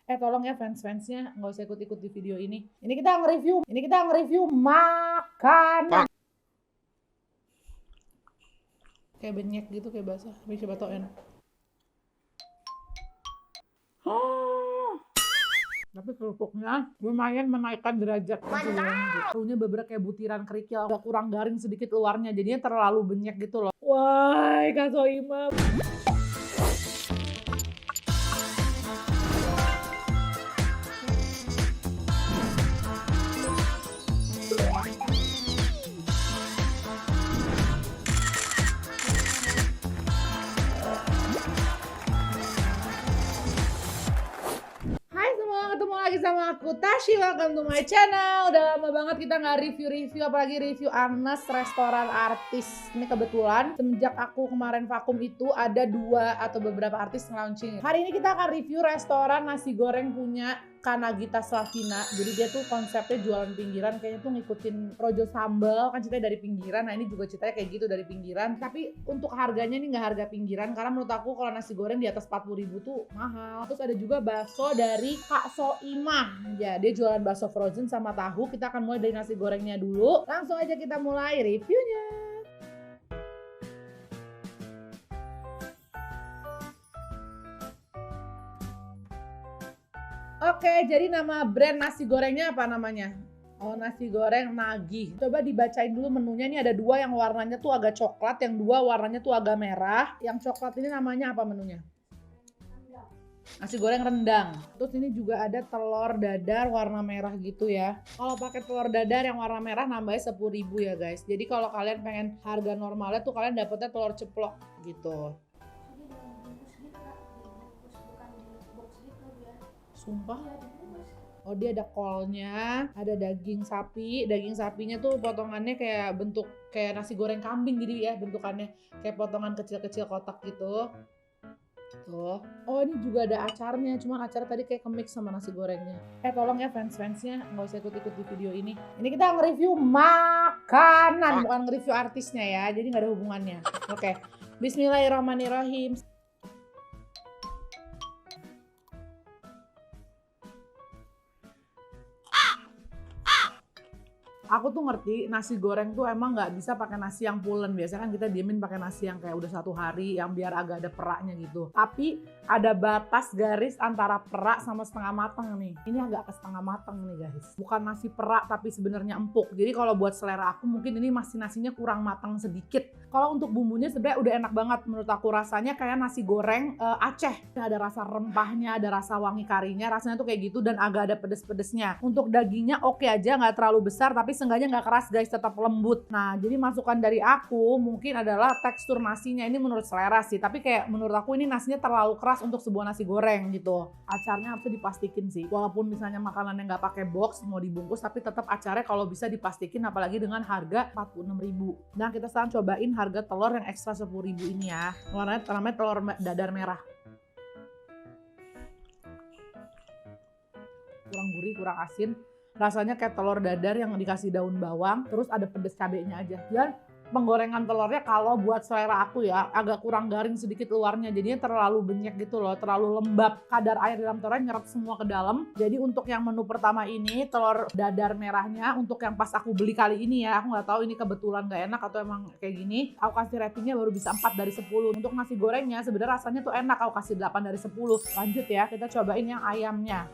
Tolong ya fans-fansnya nggak usah ikut-ikut di video ini. Ini kita nge-review makanan. Kayak benyek gitu, kayak basah. Tapi coba tau enak. Tapi kerupuknya lumayan menaikkan derajat nasi. Punya beberapa kayak butiran kerikil, agak kurang garing sedikit luarnya, jadinya terlalu banyak gitu loh. Wah, Kak Soimah. Ketemu lagi sama aku Tashi, welcome to my channel. Udah lama banget kita nggak review-review, apalagi review Arnes restoran artis. Ini kebetulan semenjak aku kemarin vakum itu ada dua atau beberapa artis launching. Hari ini kita akan review restoran nasi goreng punya Kanagita Slavina. Jadi dia tuh konsepnya jualan pinggiran, kayaknya tuh ngikutin Projo Sambal, kan ceritanya dari pinggiran. Nah ini juga ceritanya kayak gitu dari pinggiran. Tapi untuk harganya ini nggak harga pinggiran, karena menurut aku kalau nasi goreng di atas 40.000 tuh mahal. Terus ada juga bakso dari Kak Soimah. Ya dia jualan bakso frozen sama tahu. Kita akan mulai dari nasi gorengnya dulu. Langsung aja kita mulai reviewnya. Oke, jadi nama brand nasi gorengnya apa namanya? Oh, nasi goreng Nagih. Coba dibacain dulu menunya. Ini ada dua yang warnanya tuh agak coklat, yang dua warnanya tuh agak merah. Yang coklat ini namanya apa menunya? Nasi goreng rendang. Terus ini juga ada telur dadar warna merah gitu ya. Kalau pakai telur dadar yang warna merah nambahnya 10.000 ya guys. Jadi kalau kalian pengen harga normalnya tuh kalian dapetnya telur ceplok gitu. Sumpah. Oh dia ada kolnya, ada daging sapi. Daging sapinya tuh potongannya kayak bentuk kayak nasi goreng kambing gitu ya bentukannya. Kayak potongan kecil-kecil kotak gitu. Tuh. Oh ini juga ada acarnya, cuman acar tadi kayak kemix sama nasi gorengnya. Tolong ya fans-fansnya nggak usah ikut-ikut di video ini. Ini kita nge-review makanan, bukan nge-review artisnya ya. Jadi nggak ada hubungannya. Oke. Bismillahirrahmanirrahim. Aku tuh ngerti nasi goreng tuh emang nggak bisa pakai nasi yang pulen. Biasanya kan kita diemin pakai nasi yang kayak udah 1 hari, yang biar agak ada peraknya gitu. Tapi ada batas garis antara perak sama setengah matang nih. Ini agak ke setengah matang nih guys. Bukan nasi perak tapi sebenarnya empuk. Jadi kalau buat selera aku mungkin ini masih nasinya kurang matang sedikit. Kalau untuk bumbunya sebenarnya udah enak banget menurut aku, rasanya kayak nasi goreng Aceh. Ada rasa rempahnya, ada rasa wangi karinya, rasanya tuh kayak gitu dan agak ada pedes-pedesnya. Untuk dagingnya oke aja, nggak terlalu besar tapi seenggaknya nggak keras guys, tetap lembut. Nah jadi masukan dari aku mungkin adalah tekstur nasinya, ini menurut selera sih, tapi kayak menurut aku ini nasinya terlalu keras untuk sebuah nasi goreng gitu. Acarnya harusnya dipastikin sih, walaupun misalnya makanannya nggak pakai box mau dibungkus, tapi tetap acarnya kalau bisa dipastikin, apalagi dengan harga 46.000. Nah kita sekarang cobain harga telur yang ekstra 10.000 ini ya. Warnanya namanya telur dadar merah. Kurang gurih, kurang asin. Rasanya kayak telur dadar yang dikasih daun bawang, terus ada pedes cabenya aja. Dan penggorengan telurnya kalau buat selera aku ya agak kurang garing sedikit luarnya, jadinya terlalu banyak gitu loh, terlalu lembab. Kadar air dalam telurnya nyerap semua ke dalam. Jadi untuk yang menu pertama ini telur dadar merahnya, untuk yang pas aku beli kali ini ya, aku nggak tahu ini kebetulan gak enak atau emang kayak gini, aku kasih ratingnya baru bisa 4 dari 10. Untuk nasi gorengnya sebenarnya rasanya tuh enak, aku kasih 8 dari 10. Lanjut ya, kita cobain yang ayamnya.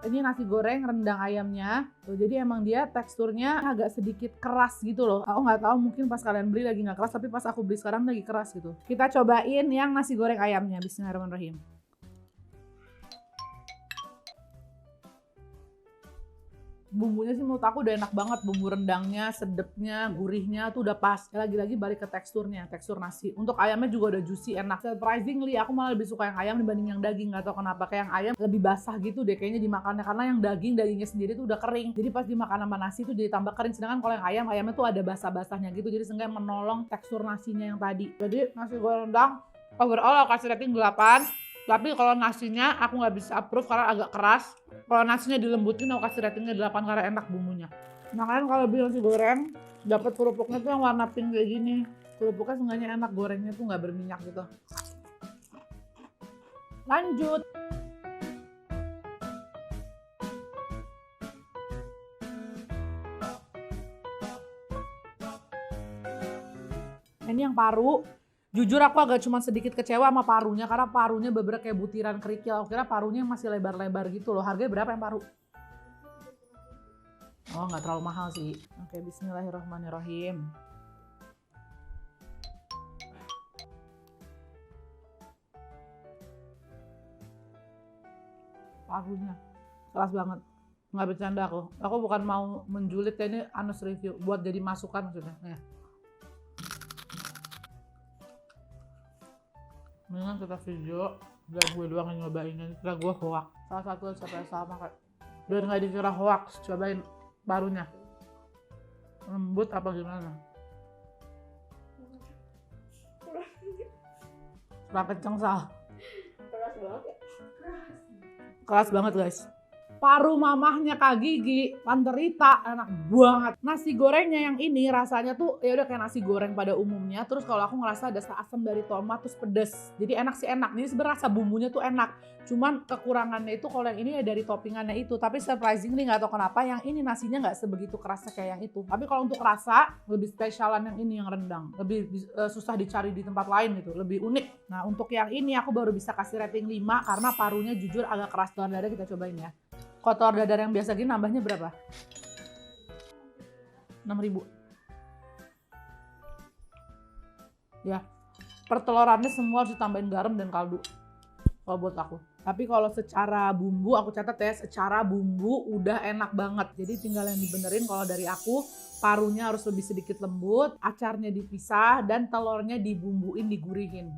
Ini nasi goreng rendang ayamnya. Tuh, jadi emang dia teksturnya agak sedikit keras gitu loh. Aku nggak tahu mungkin pas kalian beli lagi nggak keras, tapi pas aku beli sekarang lagi keras gitu. Kita cobain yang nasi goreng ayamnya. Bismillahirrahmanirrahim. Bumbunya sih menurut aku udah enak banget. Bumbu rendangnya, sedepnya, gurihnya tuh udah pas. Lagi-lagi balik ke teksturnya, tekstur nasi. Untuk ayamnya juga udah juicy, enak. Surprisingly aku malah lebih suka yang ayam dibanding yang daging. Gak tau kenapa, kayak yang ayam lebih basah gitu deh kayaknya dimakannya. Karena yang dagingnya sendiri tuh udah kering. Jadi pas dimakan sama nasi tuh jadi tambah kering. Sedangkan kalau yang ayamnya tuh ada basah-basahnya gitu. Jadi seenggaknya menolong tekstur nasinya yang tadi. Jadi nasi goreng rendang overall aku kasih rating 8. Tapi kalau nasinya aku nggak bisa approve karena agak keras. Kalau nasinya dilembutin aku kasih ratingnya 8 karena enak bumbunya. Nah kan kalau beli nasi goreng, dapat kerupuknya tuh yang warna pink kayak gini. Kerupuknya seenggaknya enak, gorengnya tuh nggak berminyak gitu. Lanjut. Ini yang paru. Jujur aku agak cuma sedikit kecewa sama parunya karena parunya beberapa kayak butiran kerikil. Aku kira parunya masih lebar-lebar gitu loh. Harganya berapa yang paru? Oh, nggak terlalu mahal sih. Oke, bismillahirrahmanirrahim. Parunya keras banget. Nggak bercanda aku. Aku bukan mau menjulit, ya, ini honest review buat jadi masukan maksudnya. Nih. Mendingan kita video dan gue doang yang nyobainnya. Kira gue hoax. Salah satu siapa yang sama kayak. Biar nggak dikira hoax, cobain parunya. Lembut apa gimana? Kurang kenceng Sal. Keras banget ya? Keras banget guys. Paru mamahnya Kak Gigi, Tante Rita, enak banget. Nasi gorengnya yang ini rasanya tuh ya udah kayak nasi goreng pada umumnya. Terus kalau aku ngerasa ada asam dari tomat terus pedes. Jadi enak sih enak. Jadi sebenarnya rasa bumbunya tuh enak. Cuman kekurangannya itu kalau yang ini ya dari toppingannya itu. Tapi surprisingly nggak tahu kenapa yang ini nasinya nggak sebegitu kerasnya kayak yang itu. Tapi kalau untuk rasa lebih spesialan yang ini yang rendang. Lebih susah dicari di tempat lain gitu. Lebih unik. Nah untuk yang ini aku baru bisa kasih rating 5 karena parunya jujur agak keras. Telur dadar kita cobain ya. Kotor dadar yang biasa gini nambahnya berapa? 6.000. Ya, pertelorannya semua harus ditambahin garam dan kaldu. Kalau buat aku. Tapi kalau secara bumbu, aku catat ya, secara bumbu udah enak banget. Jadi tinggal yang dibenerin kalau dari aku, parunya harus lebih sedikit lembut, acarnya dipisah, dan telurnya dibumbuin, digurihin.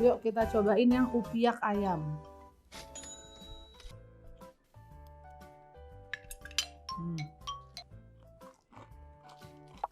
Yuk kita cobain yang upiak ayam.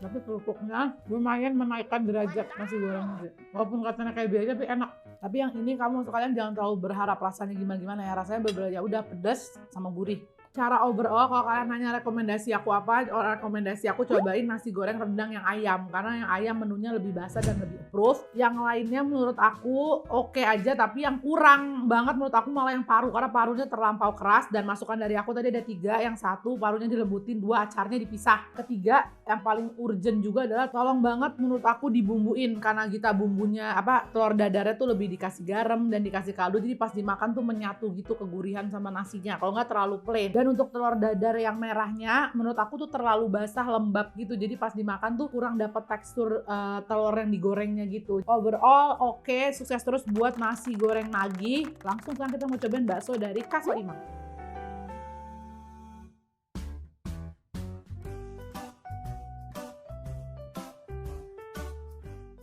Tapi kerupuknya lumayan menaikkan derajat nasi gorengnya. Walaupun katanya kayak biasa tapi enak. Tapi yang ini kamu sekalian jangan terlalu berharap rasanya gimana-gimana ya. Rasanya beberapa ya udah pedas sama gurih. Cara overall kalau kalian nanya rekomendasi aku apa, rekomendasi aku cobain nasi goreng rendang yang ayam karena yang ayam menunya lebih basah dan lebih approve. Yang lainnya menurut aku oke aja, tapi yang kurang banget menurut aku malah yang paru karena parunya terlampau keras. Dan masukan dari aku tadi ada 3, yang 1 parunya dilembutin, 2 acarnya dipisah. Ketiga yang paling urgent juga adalah tolong banget menurut aku dibumbuin karena kita bumbunya telur dadarnya tuh lebih dikasih garam dan dikasih kaldu, jadi pas dimakan tuh menyatu gitu kegurihan sama nasinya. Kalau nggak terlalu plain. Dan untuk telur dadar yang merahnya menurut aku tuh terlalu basah, lembab gitu. Jadi pas dimakan tuh kurang dapat tekstur telur yang digorengnya gitu. Overall oke, sukses terus buat nasi goreng nagih. Langsung kan kita mau cobain bakso dari Kak Soimah.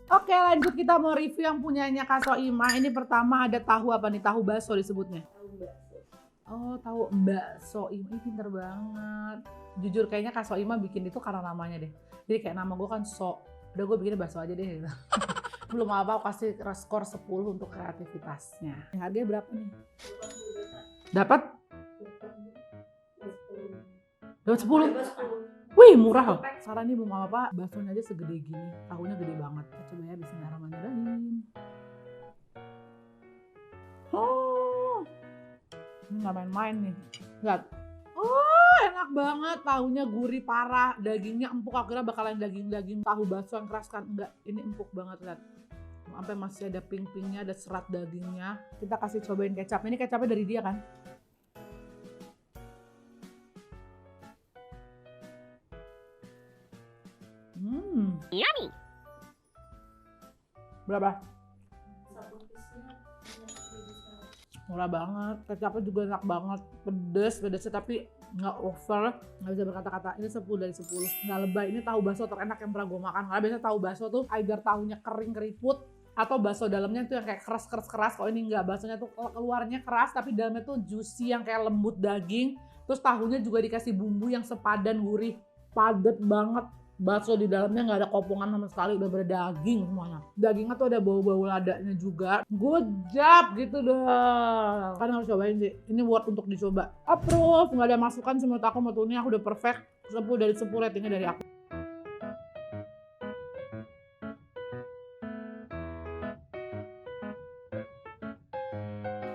Oke lanjut, kita mau review yang punyanya Kak Soimah. Ini pertama ada tahu apa nih? Tahu bakso disebutnya. Oh, tahu bakso ini pinter banget. Jujur kayaknya Kak Soimah bikin itu karena namanya deh. Jadi kayak nama gue kan udah gue bikin bakso aja deh gitu. Belum apa, aku kasih skor 10 untuk kreativitasnya. Harganya berapa nih? Dapat 10. Wih, murah loh. Saran nih belum apa-apa, baksonya aja segede gini. Tahunya gede banget. Kita coba ya, bismillahirrahmanirrahim. Ini nggak main-main nih. Lihat. Oh, enak banget. Tahunya gurih parah. Dagingnya empuk. Aku kira bakalan daging-daging tahu bakso yang keras kan. Enggak, ini empuk banget. Lihat. Sampai masih ada ping-pingnya, ada serat dagingnya. Kita kasih cobain kecap. Ini kecapnya dari dia kan? Yummy. Berapa? Murah banget, kecapnya juga enak banget, pedesnya tapi nggak over, nggak bisa berkata-kata. Ini 10 dari 10, nggak lebay. Ini tahu bakso terenak yang pernah gue makan. Karena biasanya tahu bakso tuh either tahunya kering keriput atau bakso dalamnya tuh yang kayak keras. Kalau ini nggak, baksonya tuh keluarnya keras tapi dalamnya tuh juicy yang kayak lembut daging. Terus tahunya juga dikasih bumbu yang sepadan gurih, padet banget. Bakso di dalamnya nggak ada kopongan sama sekali, udah berdaging semuanya. Dagingnya tuh ada bau-bau ladanya juga. Good job gitu dong. Kan harus cobain sih. Ini worth untuk dicoba. Approve, nggak ada masukan sih menurut aku. Menurut ini aku udah perfect. 10 dari 10 ratingnya dari aku.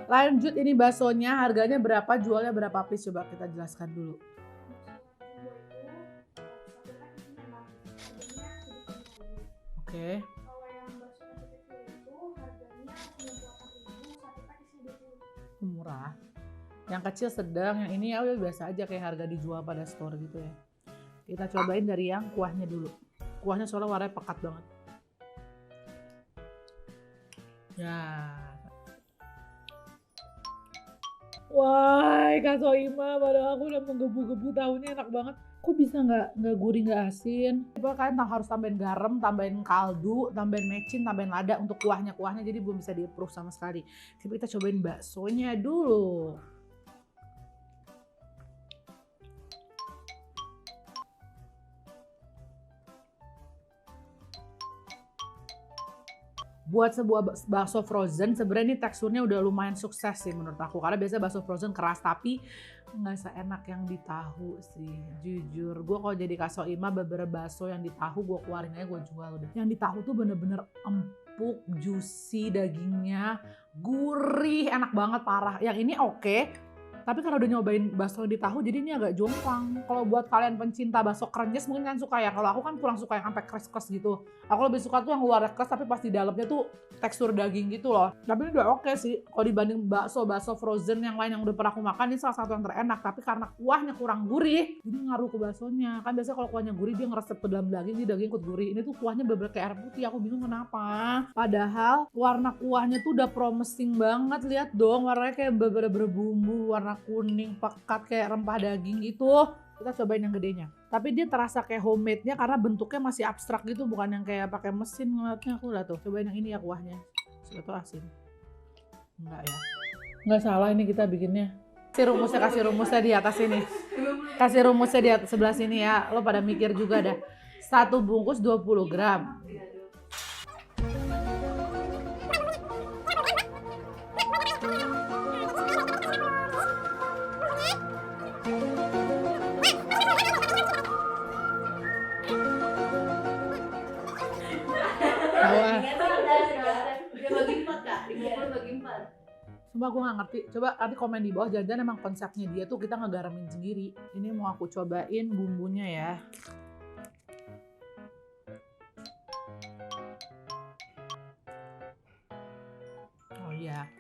Lanjut, ini baksonya harganya berapa, jualnya berapa, please coba kita jelaskan dulu. Oke. Kalau yang bakso kaki kecil itu harganya 98.000, satu pack isinya 20. Murah. Yang kecil sedang, yang ini ya udah biasa aja kayak harga dijual pada store gitu ya. Kita cobain dari yang kuahnya dulu. Kuahnya soalnya warnanya pekat banget. Ya. Wah, Kak Soima, padahal aku udah menggebu-gebu, tahunya enak banget. Kok bisa nggak gurih, nggak asin? Coba kalian harus tambahin garam, tambahin kaldu, tambahin mecin, tambahin lada untuk kuahnya, jadi belum bisa di-approve sama sekali. Tapi kita cobain baksonya dulu. Buat sebuah bakso frozen sebenarnya ini teksturnya udah lumayan sukses sih menurut aku, karena biasa bakso frozen keras, tapi nggak seenak yang di tahu sih, jujur. Gue kalau jadi Kak Soima, beberapa bakso yang di tahu gue keluarin aja, gue jual udah. Yang di tahu tuh bener-bener empuk, juicy, dagingnya gurih, enak banget parah. Yang ini oke. Tapi karena udah nyobain bakso di tahu, jadi ini agak jomplang. Kalau buat kalian pencinta bakso krenyes mungkin kan suka ya. Kalau aku kan kurang suka yang sampai keras-keras gitu. Aku lebih suka tuh yang luarnya keras tapi pas di dalamnya tuh tekstur daging gitu loh. Tapi ini udah oke sih. Kalau dibanding bakso frozen yang lain yang udah pernah aku makan, ini salah satu yang terenak. Tapi karena kuahnya kurang gurih, jadi ngaruh ke baksonya. Kan biasanya kalau kuahnya gurih dia ngeresep ke dalam daging, jadi daging ikut gurih. Ini tuh kuahnya bener-bener kayak air putih. Aku bingung kenapa. Padahal warna kuahnya tuh udah promising banget. Lihat dong, warnanya kayak bener-bener berbumbu, warna kuning pekat kayak rempah daging gitu. Kita cobain yang gedenya. Tapi dia terasa kayak homemade-nya karena bentuknya masih abstrak gitu, bukan yang kayak pakai mesin ngeliatnya. Aku lihat tuh. Cobain yang ini ya kuahnya. Siapa tuh asin? Enggak ya. Enggak salah ini kita bikinnya. Kasih rumusnya di atas ini. Kasih rumusnya di atas sebelah sini ya. Lo pada mikir juga dah. 1 bungkus 20 gram. Sumpah gue gak ngerti, coba nanti komen di bawah, jangan-jangan emang konsepnya dia tuh kita ngegaramin sendiri. Ini mau aku cobain bumbunya ya. Oh iya,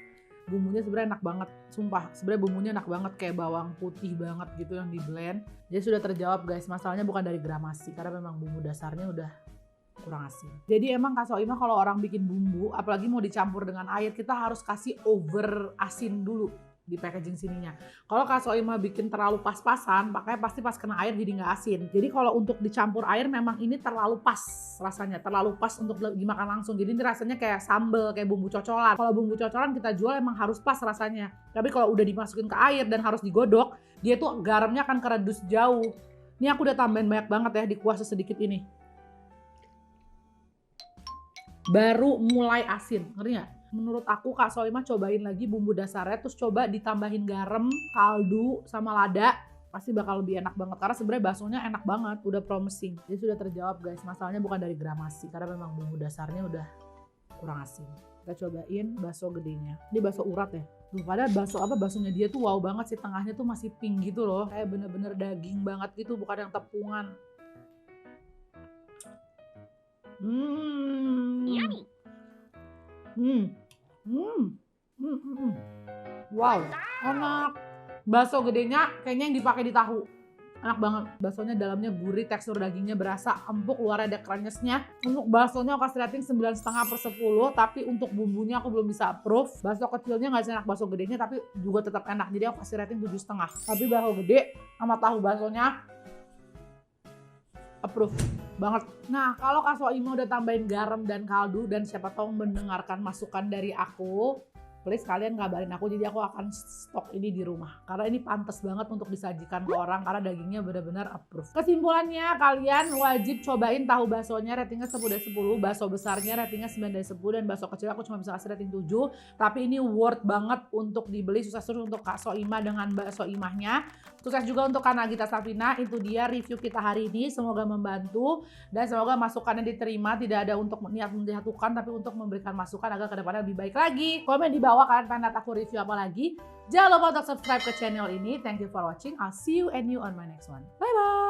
bumbunya sebenarnya enak banget, sumpah. Sebenarnya bumbunya enak banget, kayak bawang putih banget gitu yang di blend. Jadi sudah terjawab guys, masalahnya bukan dari gramasi, karena memang bumbu dasarnya udah kurang asin. Jadi emang Kak Soima kalau orang bikin bumbu, apalagi mau dicampur dengan air, kita harus kasih over asin dulu di packaging sininya. Kalau Kak Soima bikin terlalu pas-pasan, makanya pasti pas kena air jadi nggak asin. Jadi kalau untuk dicampur air memang ini terlalu pas rasanya, terlalu pas untuk dimakan langsung. Jadi ini rasanya kayak sambal, kayak bumbu cocolan. Kalau bumbu cocolan kita jual emang harus pas rasanya. Tapi kalau udah dimasukin ke air dan harus digodok, dia tuh garamnya akan keredus jauh. Ini aku udah tambahin banyak banget ya di kuah sedikit ini. Baru mulai asin, ngerti gak? Menurut aku Kak Soima cobain lagi bumbu dasarnya, terus coba ditambahin garam, kaldu, sama lada, pasti bakal lebih enak banget. Karena sebenarnya baksonya enak banget, udah promising. Jadi sudah terjawab guys, masalahnya bukan dari gramasi, karena memang bumbu dasarnya udah kurang asin. Kita cobain bakso gedenya. Ini bakso urat ya. Padahal baksonya dia tuh wow banget sih, tengahnya tuh masih pink gitu loh. Kayak bener-bener daging banget gitu, bukan yang tepungan. Wow, enak. Bakso gedenya kayaknya yang dipakai di tahu. Enak banget. Baksonya dalamnya gurih, tekstur dagingnya berasa empuk, luarnya ada krenyesnya. Untuk baksonya aku kasih rating 9,5/10, tapi untuk bumbunya aku belum bisa approve. Bakso kecilnya nggak seenak bakso gedenya, tapi juga tetap enak. Jadi aku kasih rating 7,5. Tapi bakso gede sama tahu baksonya approve banget. Nah, kalau Kak Soima udah tambahin garam dan kaldu, dan siapa tahu mendengarkan masukan dari aku, please kalian kabarin aku, jadi aku akan stok ini di rumah. Karena ini pantas banget untuk disajikan ke orang, karena dagingnya benar-benar approve. Kesimpulannya, kalian wajib cobain tahu baksonya, ratingnya 10 dari 10. Bakso besarnya ratingnya 9 dari 10, dan bakso kecil aku cuma bisa kasih rating 7. Tapi ini worth banget untuk dibeli. Sukses terus untuk Kak Soimah dengan bakso imahnya. Sukses juga untuk Kak Nagita Safina. Itu dia review kita hari ini. Semoga membantu dan semoga masukannya diterima. Tidak ada untuk niat menjatuhkan, tapi untuk memberikan masukan agar kedepannya lebih baik lagi. Komen di bawah kalian pengen lihat aku review apa lagi. Jangan lupa untuk subscribe ke channel ini. Thank you for watching. I'll see you and you on my next one. Bye bye.